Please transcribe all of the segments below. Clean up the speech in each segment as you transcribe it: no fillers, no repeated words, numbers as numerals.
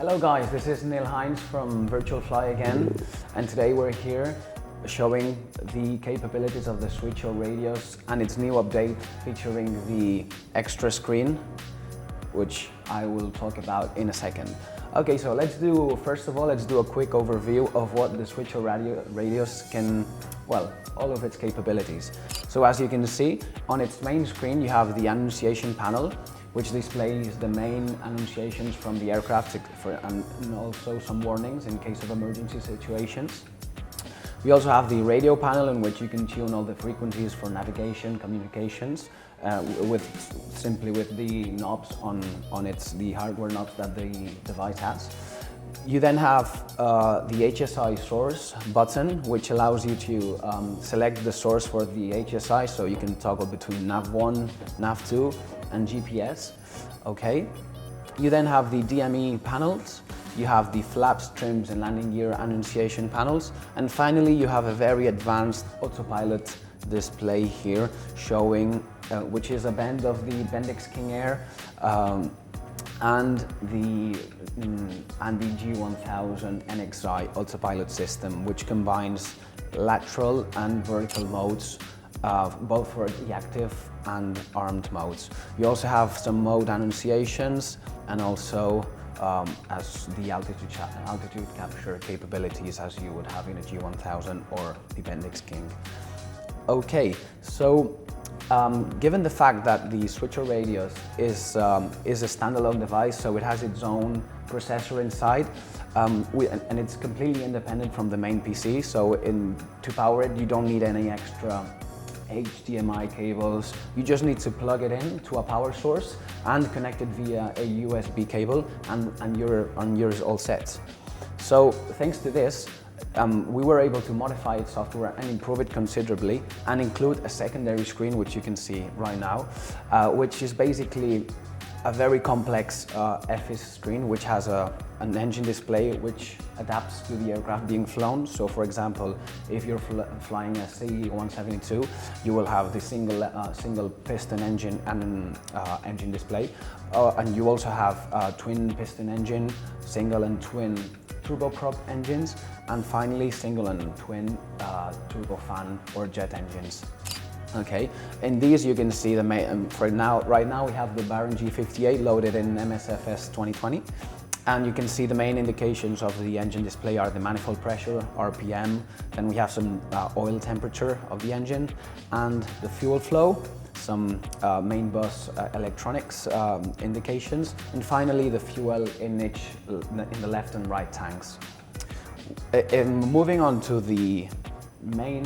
Hello guys, this is Neil Hines from Virtual Fly again, and today we're here showing the capabilities of the SWITCHO Radios and its new update featuring the extra screen, which I will talk about in a second. Okay, so first of all, let's do a quick overview of what the SWITCHO Radios can, well, all of its capabilities. So as you can see, on its main screen you have the annunciation panel, which displays the main annunciations from the aircraft and also some warnings in case of emergency situations. We also have the radio panel, in which you can tune all the frequencies for navigation, communications, simply with the knobs the hardware knobs that the device has. You then have the HSI source button, which allows you to select the source for the HSI, so you can toggle between nav1, nav2, and GPS. Okay. You then have the DME panels. You have the flaps, trims, and landing gear annunciation panels, and finally you have a very advanced autopilot display here, showing which is a bend of the Bendix King Air and the G1000 NXI autopilot system, which combines lateral and vertical modes, both for the active and armed modes. You also have some mode annunciations and also as the altitude capture capabilities as you would have in a G1000 or the Bendix King. Okay, so given the fact that the SWITCHO Radios is a standalone device, so it has its own processor inside, and it's completely independent from the main PC, so to power it you don't need any extra HDMI cables. You just need to plug it in to a power source and connect it via a USB cable, and you're all set. So thanks to this, we were able to modify its software and improve it considerably, and include a secondary screen, which you can see right now, which is basically a very complex EFIS screen, which has an engine display which adapts to the aircraft being flown. So for example, if you're flying a C-172, you will have the single piston engine and engine display, and you also have twin piston engine, single and twin turboprop engines, and finally single and twin turbofan or jet engines. Okay, in these you can see the main, right now we have the Baron G58 loaded in MSFS 2020, and you can see the main indications of the engine display are the manifold pressure, RPM, then we have some oil temperature of the engine and the fuel flow, some main bus electronics indications, and finally the fuel in the left and right tanks. Moving on to the main,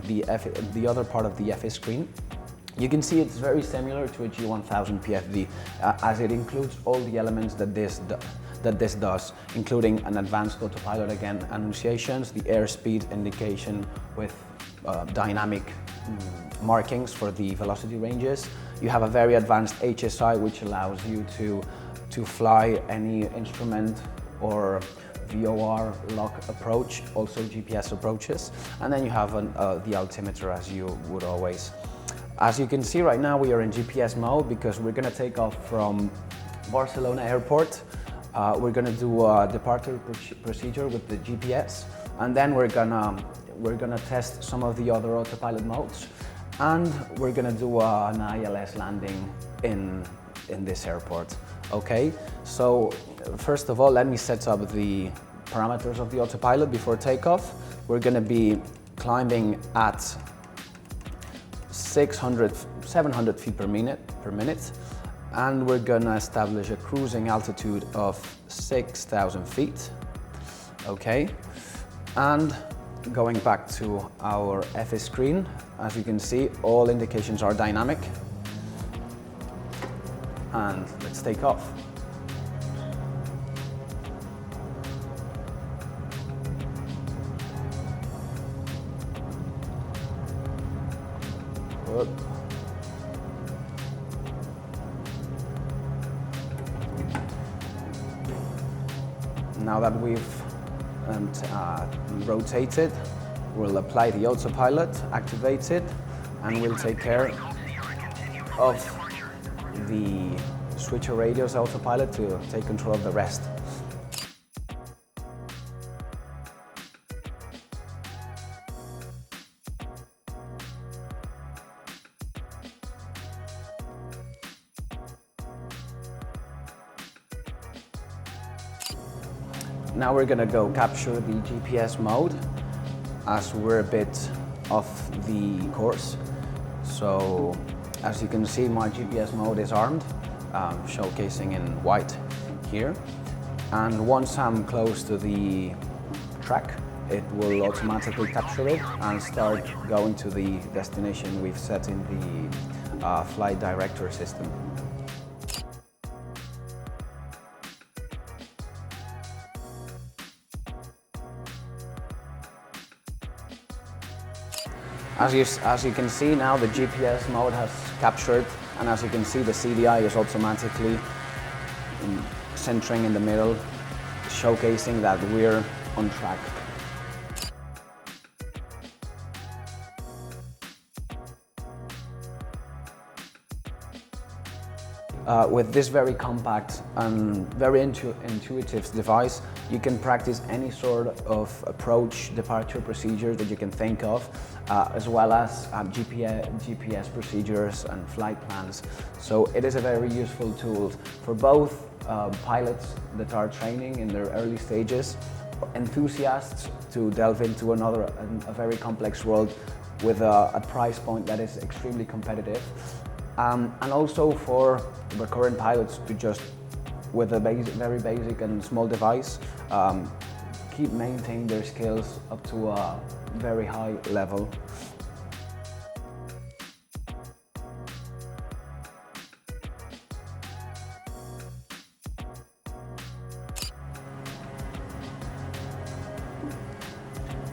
the other part of the EFIS screen, you can see it's very similar to a G1000 PFD, as it includes all the elements that this does, including an advanced autopilot again, annunciations, the airspeed indication with dynamic markings for the velocity ranges. You have a very advanced HSI, which allows you to fly any instrument or VOR lock approach, also GPS approaches, and then you have the altimeter, as you would always. As you can see right now, we are in GPS mode because we're going to take off from Barcelona airport. We're going to do a departure procedure with the GPS, and then we're gonna test some of the other autopilot modes, and we're gonna do an ILS landing in this airport. Okay, so first of all, let me set up the parameters of the autopilot before takeoff. We're gonna be climbing at 700 feet per minute, and we're gonna establish a cruising altitude of 6,000 feet. Okay, and going back to our EFIS screen, as you can see, all indications are dynamic. And let's take off. Good. Now that we've rotated, we'll apply the autopilot, activate it, and we'll take care of the SWITCHO Radios autopilot to take control of the rest. Now we're going to go capture the GPS mode as we're a bit off the course. So as you can see, my GPS mode is armed, showcasing in white here. And once I'm close to the track, it will automatically capture it and start going to the destination we've set in the flight director system. As you can see now, the GPS mode has captured, and as you can see, the CDI is automatically centering in the middle, showcasing that we're on track. With this very compact and very intuitive device, you can practice any sort of approach, departure procedure that you can think of, as well as GPS procedures and flight plans. So it is a very useful tool for both pilots that are training in their early stages, enthusiasts to delve into a very complex world with a price point that is extremely competitive. And also for the current pilots to just, with a very basic and small device, maintain their skills up to a very high level.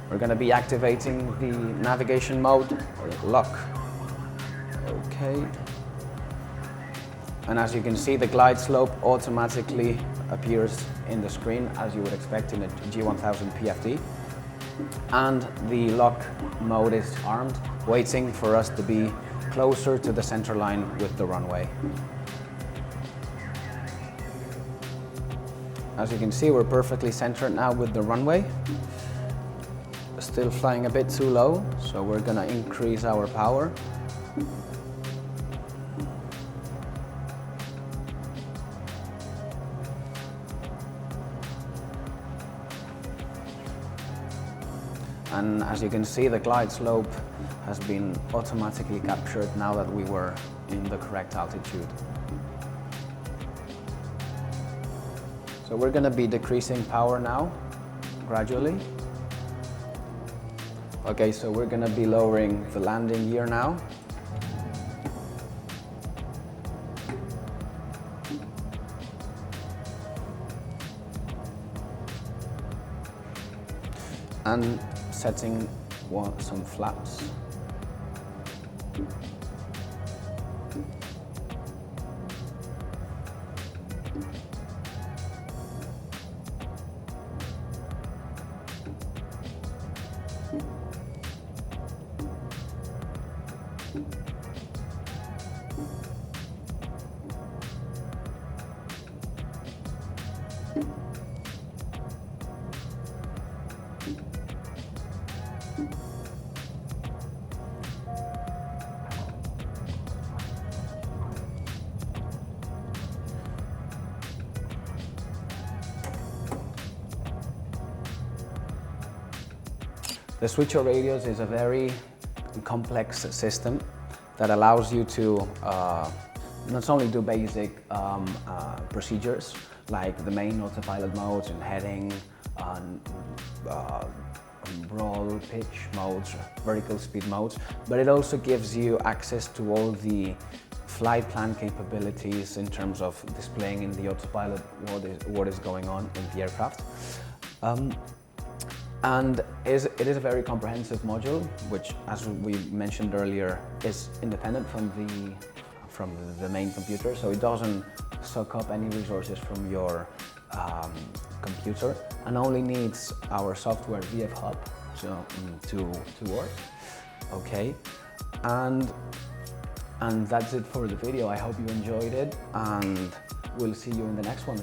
We're going to be activating the navigation mode, or lock. Okay. And as you can see, the glide slope automatically appears in the screen as you would expect in a G1000 PFD. And the lock mode is armed, waiting for us to be closer to the center line with the runway. As you can see, we're perfectly centered now with the runway. Still flying a bit too low, so we're gonna increase our power. And as you can see, the glide slope has been automatically captured now that we were in the correct altitude. So we're going to be decreasing power now, gradually. Okay, so we're going to be lowering the landing gear now. And setting some flaps. The SWITCHO Radios is a very complex system that allows you to not only do basic procedures like the main autopilot modes and heading, roll, pitch modes, vertical speed modes, but it also gives you access to all the flight plan capabilities in terms of displaying in the autopilot what is going on in the aircraft. And it is a very comprehensive module, which, as we mentioned earlier, is independent from the main computer, so it doesn't suck up any resources from your computer, and only needs our software VFHub to work. Okay, and And that's it for the video. I hope you enjoyed it, and we'll see you in the next one.